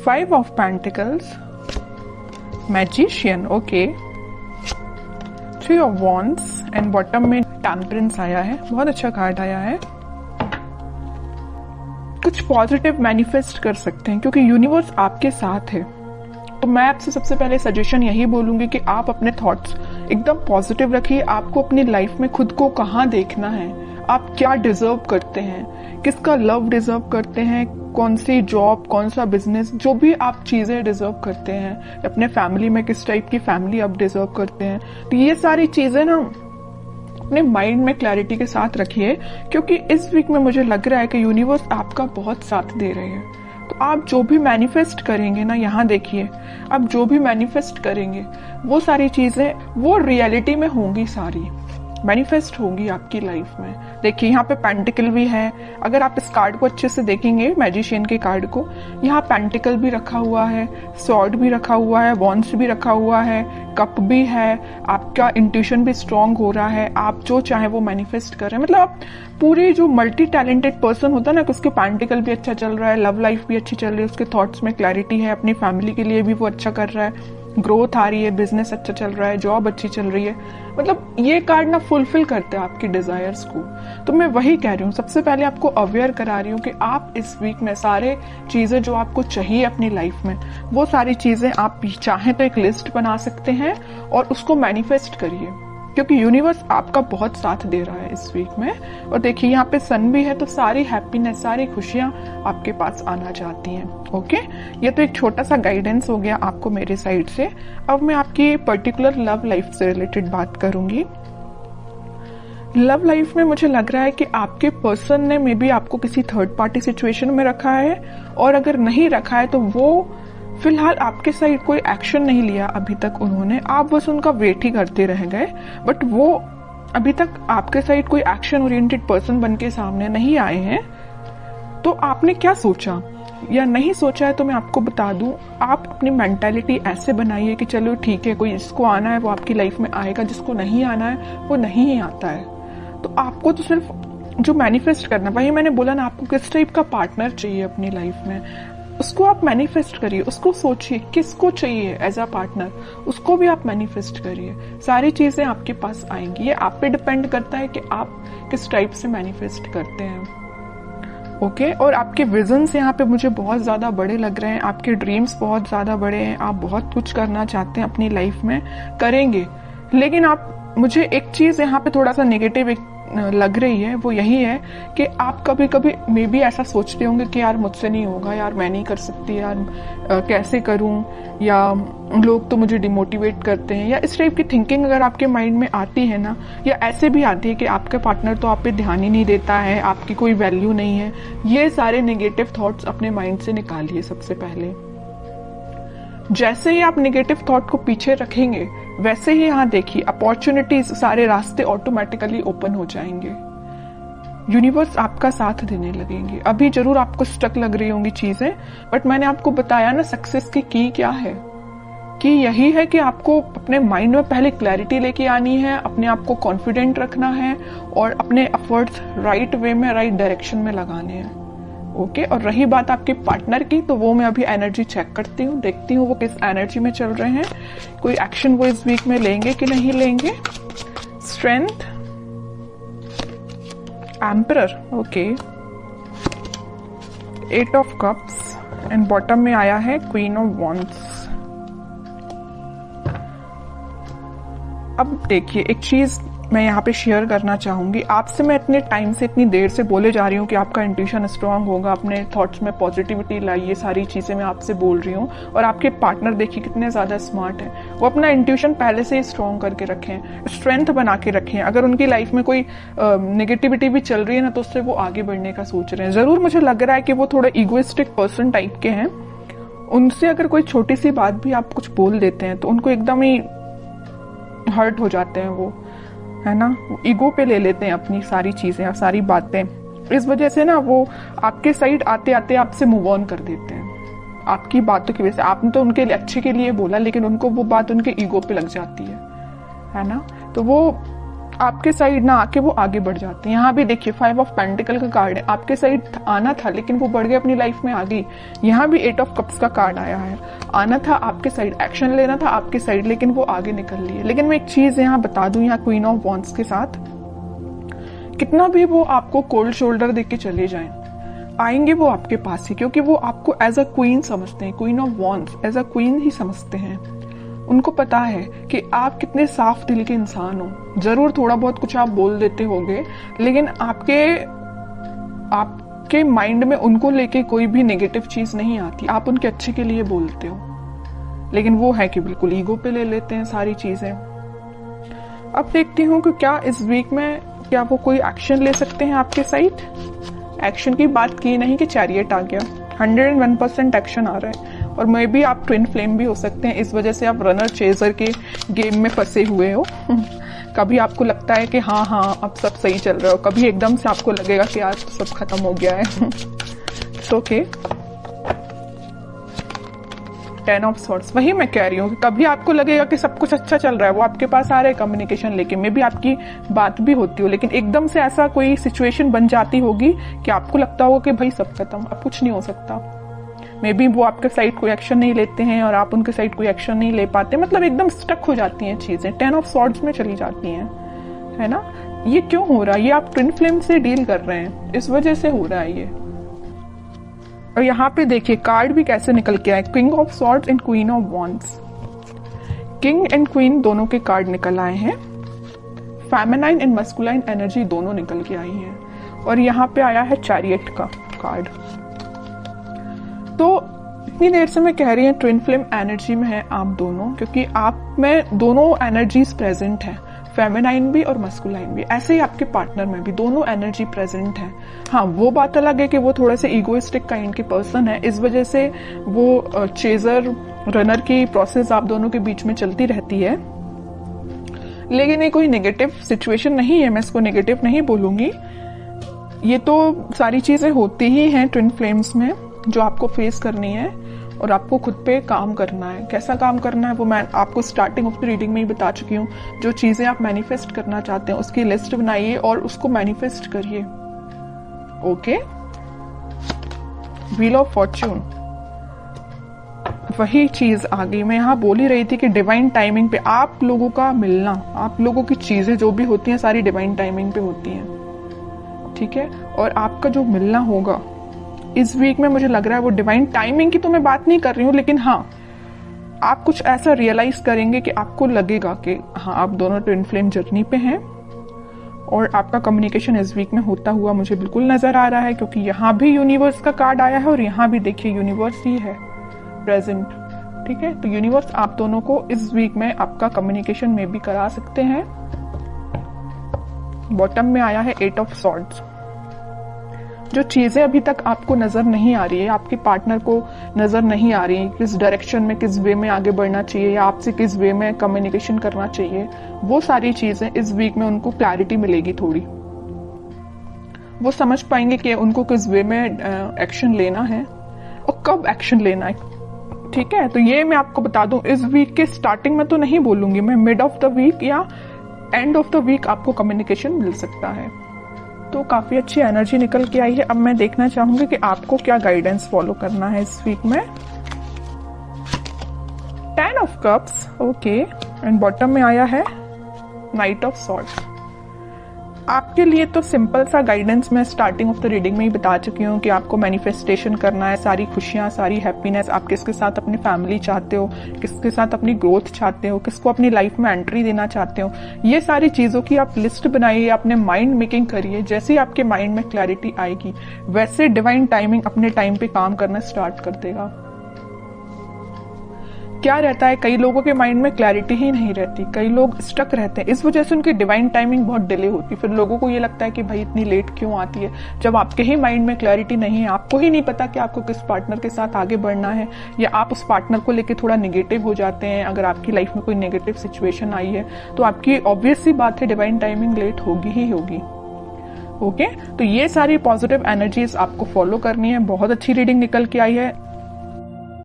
5 of pentacles, magician, okay, 3 of wands and bottom में temperance आया है। बहुत अच्छा कार्ड आया है। कुछ पॉजिटिव मैनिफेस्ट कर सकते हैं क्योंकि यूनिवर्स आपके साथ है। तो मैं आपसे सबसे पहले सजेशन यही बोलूंगी कि आप अपने थॉट्स एकदम पॉजिटिव रखिए। आपको अपनी लाइफ में खुद को कहाँ देखना है, आप क्या डिजर्व करते हैं, किसका लव डिजर्व करते हैं, कौन सी जॉब, कौन सा बिजनेस, जो भी आप चीजें डिजर्व करते हैं, अपने फैमिली में किस टाइप की फैमिली आप डिजर्व करते हैं। तो ये सारी चीजें ना अपने माइंड में क्लैरिटी के साथ रखिए क्योंकि इस वीक में मुझे लग रहा है कि यूनिवर्स आपका बहुत साथ दे रहे हैं। तो आप जो भी मैनिफेस्ट करेंगे ना, यहाँ देखिए, आप जो भी मैनिफेस्ट करेंगे वो सारी चीजें वो रियलिटी में होंगी, सारी मैनिफेस्ट होंगी आपकी लाइफ में। देखिए यहाँ पे पेंटिकल भी है। अगर आप इस कार्ड को अच्छे से देखेंगे, मैजिशियन के कार्ड को, यहाँ पेंटिकल भी रखा हुआ है, स्वॉर्ड भी रखा हुआ है, वॉन्ड्स भी रखा हुआ है, कप भी है। आपका इंट्यूशन भी स्ट्रांग हो रहा है, आप जो चाहे वो मैनिफेस्ट कर रहे हैं। मतलब आप पूरे जो मल्टी टैलेंटेड पर्सन होता है ना, कि उसके पेंटिकल भी अच्छा चल रहा है, लव लाइफ भी अच्छी चल रही है, उसके थॉट्स में क्लैरिटी है, अपनी फैमिली के लिए भी वो अच्छा कर रहा है, ग्रोथ आ रही है, बिजनेस अच्छा चल रहा है, जॉब अच्छी चल रही है। मतलब ये कार्ड ना फुलफिल करते हैं आपकी डिजायर्स को। तो मैं वही कह रही हूँ, सबसे पहले आपको अवेयर करा रही हूँ कि आप इस वीक में सारे चीजें जो आपको चाहिए अपनी लाइफ में, वो सारी चीजें आप चाहें तो एक लिस्ट बना सकते हैं और उसको मैनिफेस्ट करिए क्योंकि यूनिवर्स आपका बहुत साथ दे रहा है इस वीक में। और देखिए यहाँ पे सन भी है, तो सारी हैप्पीनेस, सारी खुशियां आपके पास आना चाहती हैं। ओके, ये तो एक छोटा सा गाइडेंस हो गया आपको मेरे साइड से। अब मैं आपकी पर्टिकुलर लव लाइफ से रिलेटेड बात करूंगी। लव लाइफ में मुझे लग रहा है कि आपके पर्सन ने मे बी आपको किसी थर्ड पार्टी सिचुएशन में रखा है, और अगर नहीं रखा है तो वो फिलहाल आपके साइड कोई एक्शन नहीं लिया अभी तक उन्होंने, आप बस उनका वेट ही करते रह गए। बट वो अभी तक आपके साइड कोई एक्शन ओरिएंटेड पर्सन बन के सामने नहीं आए हैं। तो आपने क्या सोचा या नहीं सोचा है तो मैं आपको बता दूं, आप अपनी मेंटालिटी ऐसे बनाइए कि चलो ठीक है, कोई जिसको आना है वो आपकी लाइफ में आएगा, जिसको नहीं आना है वो नहीं ही आता है। तो आपको तो सिर्फ जो मैनिफेस्ट करना, वही मैंने बोला ना, आपको किस टाइप का पार्टनर चाहिए अपनी लाइफ में, उसको आप मैनिफेस्ट करिए, उसको सोचिए किसको चाहिए एज अ पार्टनर, उसको भी आप मैनिफेस्ट करिए। सारी चीजें आपके पास आएंगी। ये आप पे डिपेंड करता है कि आप किस टाइप से मैनिफेस्ट करते हैं। ओके, और आपके विजन्स यहाँ पे मुझे बहुत ज्यादा बड़े लग रहे हैं, आपके ड्रीम्स बहुत ज्यादा बड़े हैं, आप बहुत कुछ करना चाहते हैं अपनी लाइफ में, करेंगे। लेकिन आप, मुझे एक चीज यहाँ पे थोड़ा सा नेगेटिव लग रही है, वो यही है कि आप कभी कभी मे बी ऐसा सोचते होंगे कि यार मुझसे नहीं होगा, यार मैं नहीं कर सकती, यार कैसे करूं, या लोग तो मुझे डिमोटिवेट करते हैं, या इस टाइप की थिंकिंग अगर आपके माइंड में आती है ना, या ऐसे भी आती है कि आपका पार्टनर तो आप पे ध्यान ही नहीं देता है, आपकी कोई वैल्यू नहीं है, ये सारे नेगेटिव थॉट्स अपने माइंड से निकालिए सबसे पहले। जैसे ही आप नेगेटिव थॉट को पीछे रखेंगे, वैसे ही यहाँ देखिए अपॉर्चुनिटीज, सारे रास्ते ऑटोमेटिकली ओपन हो जाएंगे। यूनिवर्स आपका साथ देने लगेंगे। अभी जरूर आपको स्टक लग रही होंगी चीजें, बट मैंने आपको बताया ना सक्सेस की क्या है, कि यही है कि आपको अपने माइंड में पहले क्लैरिटी लेके आनी है, अपने आप को कॉन्फिडेंट रखना है और अपने एफर्ट्स राइट वे में, राइट डायरेक्शन में लगाने हैं। ओके, और रही बात आपके पार्टनर की, तो वो मैं अभी एनर्जी चेक करती हूँ, देखती हूँ वो किस एनर्जी में चल रहे हैं, कोई एक्शन वो इस वीक में लेंगे कि नहीं लेंगे। Strength, emperor, okay, 8 of cups and bottom में आया है क्वीन ऑफ वॉन्ड्स। अब देखिए, एक चीज मैं यहाँ पे शेयर करना चाहूंगी आपसे। मैं इतने टाइम से, इतनी देर से बोले जा रही हूँ कि आपका इंट्यूशन स्ट्रांग होगा, अपने थॉट्स में पॉजिटिविटी लाइए, सारी चीजें मैं आपसे बोल रही हूँ। और आपके पार्टनर देखिए कितने ज्यादा स्मार्ट हैं, वो अपना इंट्यूशन पहले से ही स्ट्रांग करके रखें, स्ट्रेंथ बना के रखें। अगर उनकी लाइफ में कोई नेगेटिविटी भी चल रही है ना, तो उससे वो आगे बढ़ने का सोच रहे हैं। जरूर मुझे लग रहा है कि वो थोड़ा इगोइस्टिक पर्सन टाइप के हैं, उनसे अगर कोई छोटी सी बात भी आप कुछ बोल देते हैं तो उनको एकदम ही हर्ट हो जाते हैं, वो है ना, ईगो पे ले लेते हैं अपनी सारी चीजें, सारी बातें। इस वजह से ना वो आपके साइड आते आते आपसे मूव ऑन कर देते हैं आपकी बातों की वजह से। आपने तो उनके अच्छे के लिए बोला, लेकिन उनको वो बात उनके ईगो पे लग जाती है ना, तो वो आपके साइड ना आके वो आगे बढ़ जाते हैं। यहाँ भी देखिए 5 ऑफ पेंटिकल का कार्ड है, आपके साइड आना था लेकिन वो बढ़ गए, अपनी लाइफ में आ गई। यहाँ भी 8 ऑफ कप्स का कार्ड आया है, आना था आपके साइड, एक्शन लेना था आपके साइड, लेकिन वो आगे निकल लिए। लेकिन मैं एक चीज यहाँ बता दूं, यहाँ क्वीन ऑफ वॉन्ड्स के साथ कितना भी वो आपको कोल्ड शोल्डर देके चले जाएं, आएंगे वो आपके पास ही, क्योंकि वो आपको एज अ क्वीन समझते हैं, queen of wands as a queen ही समझते हैं। उनको पता है कि आप कितने साफ दिल के इंसान हो। जरूर थोड़ा बहुत कुछ आप बोल देते होंगे, लेकिन आपके माइंड में उनको लेके कोई भी नेगेटिव चीज नहीं आती, आप उनके अच्छे के लिए बोलते हो। लेकिन वो है कि बिल्कुल ईगो पे ले लेते हैं सारी चीजें। अब देखती हूँ कि क्या इस वीक में क्या वो कोई एक्शन ले सकते हैं आपके साइड। एक्शन की बात की नहीं कि चैरियट आ गया, 101% एक्शन आ रहा है। और मे बी आप ट्विन फ्लेम भी हो सकते हैं, इस वजह से आप रनर चेजर के गेम में फंसे हुए हो। कभी आपको लगता है कि हाँ अब सब सही चल रहा हो, कभी एकदम से आपको लगेगा कि आज सब खत्म हो गया है। ओके, 10 ऑफ सॉर्ड्स, वही मैं कह रही हूँ कि कभी आपको लगेगा कि सब कुछ अच्छा चल रहा है, वो आपके पास आ रहे हैं कम्युनिकेशन लेके, मे बी आपकी बात भी होती हो, लेकिन एकदम से ऐसा कोई सिचुएशन बन जाती होगी कि आपको लगता होगा कि भाई सब खत्म, अब कुछ नहीं हो सकता। मे बी वो आपके साइड कोई एक्शन नहीं लेते हैं और आप उनके साइड कोई एक्शन नहीं ले पाते, मतलब एकदम स्टक हो जाती हैं चीजें, 10 ऑफ सॉर्ड्स में चली जाती हैं, है ना। ये क्यों हो रहा है? ये आप ट्विन फ्लेम से डील कर रहे हैं, इस वजह से हो रहा है ये। और यहाँ पे देखिए कार्ड भी कैसे निकल के आए, king of swords and queen of wands. King and queen दोनों के कार्ड निकल आए हैं, फेमिनाइन एंड मस्कुलाइन एनर्जी दोनों निकल के आई है। और यहाँ पे आया है चैरियट का कार्ड। तो इतनी देर से मैं कह रही हूँ ट्विन फ्लेम एनर्जी में है आप दोनों, क्योंकि आप में दोनों एनर्जीज प्रेजेंट है, फेमिनाइन भी और मस्कुलाइन भी। ऐसे ही आपके पार्टनर में भी दोनों एनर्जी प्रेजेंट है। हाँ, वो बात अलग है कि वो थोड़े से इगोइस्टिक काइंड के पर्सन है, इस वजह से वो चेजर रनर की प्रोसेस आप दोनों के बीच में चलती रहती है। लेकिन ये कोई नेगेटिव सिचुएशन नहीं है, मैं इसको नेगेटिव नहीं बोलूंगी। ये तो सारी चीजें होती ही हैं ट्विन फ्लेम्स में, जो आपको फेस करनी है और आपको खुद पे काम करना है। कैसा काम करना है वो मैं आपको स्टार्टिंग ऑफ द रीडिंग में ही बता चुकी हूँ। जो चीजें आप मैनिफेस्ट करना चाहते हैं उसकी लिस्ट बनाइए और उसको मैनिफेस्ट करिए। ओके, व्हील ऑफ फॉर्च्यून, वही चीज आ गई। मैं यहाँ बोल ही रही थी कि डिवाइन टाइमिंग पे आप लोगों का मिलना, आप लोगों की चीजें जो भी होती हैं सारी डिवाइन टाइमिंग पे होती हैं, ठीक है। और आपका जो मिलना होगा इस वीक में, मुझे लग रहा है वो डिवाइन टाइमिंग की तो मैं बात नहीं कर रही हूँ, लेकिन हाँ आप कुछ ऐसा रियलाइज करेंगे कि आपको लगेगा कि हाँ आप दोनों ट्विन फ्लेम जर्नी पे हैं। और आपका कम्युनिकेशन इस वीक में होता हुआ मुझे बिल्कुल नजर आ रहा है, क्योंकि यहाँ भी यूनिवर्स का कार्ड आया है और यहाँ भी देखिए यूनिवर्स ही है प्रेजेंट, ठीक है। तो यूनिवर्स आप दोनों को इस वीक में आपका कम्युनिकेशन में भी करा सकते हैं। बॉटम में आया है 8 ऑफ सॉर्ड्स। जो चीजें अभी तक आपको नजर नहीं आ रही है, आपके पार्टनर को नजर नहीं आ रही है, किस डायरेक्शन में, किस वे में आगे बढ़ना चाहिए या आपसे किस वे में कम्युनिकेशन करना चाहिए, वो सारी चीजें इस वीक में उनको क्लैरिटी मिलेगी थोड़ी। वो समझ पाएंगे कि उनको किस वे में एक्शन लेना है और कब एक्शन लेना है, ठीक है। तो ये मैं आपको बता दूं, इस वीक के स्टार्टिंग में तो नहीं बोलूंगी मैं, मिड ऑफ द वीक या एंड ऑफ द वीक आपको कम्युनिकेशन मिल सकता है। तो काफी अच्छी एनर्जी निकल के आई है। अब मैं देखना चाहूंगी कि आपको क्या गाइडेंस फॉलो करना है इस वीक में। 10 of cups, okay, and bottom में आया है नाइट ऑफ सॉर्ड्स। आपके लिए तो सिंपल सा गाइडेंस मैं स्टार्टिंग ऑफ द रीडिंग में ही बता चुकी हूँ कि आपको मैनिफेस्टेशन करना है, सारी खुशियां, सारी हैप्पीनेस। आप किसके साथ अपनी फैमिली चाहते हो, किसके साथ अपनी ग्रोथ चाहते हो, किसको अपनी लाइफ में एंट्री देना चाहते हो, ये सारी चीजों की आप लिस्ट बनाइए, अपने माइंड मेकिंग करिए। जैसे ही आपके माइंड में क्लैरिटी आएगी वैसे डिवाइन टाइमिंग अपने टाइम पे काम करना स्टार्ट कर देगा। क्या रहता है, कई लोगों के माइंड में क्लैरिटी ही नहीं रहती, कई लोग स्टक रहते हैं, इस वजह से उनकी डिवाइन टाइमिंग बहुत डिले होती है। फिर लोगों को ये लगता है कि भाई इतनी लेट क्यों आती है, जब आपके ही माइंड में क्लैरिटी नहीं है, आपको ही नहीं पता कि आपको किस पार्टनर के साथ आगे बढ़ना है, या आप उस पार्टनर को लेकर थोड़ा निगेटिव हो जाते हैं। अगर आपकी लाइफ में कोई नेगेटिव सिचुएशन आई है तो आपकी ऑब्वियस सी बात है डिवाइन टाइमिंग लेट होगी ही होगी। ओके, तो ये सारी पॉजिटिव एनर्जीज आपको फॉलो करनी है। बहुत अच्छी रीडिंग निकल के आई है।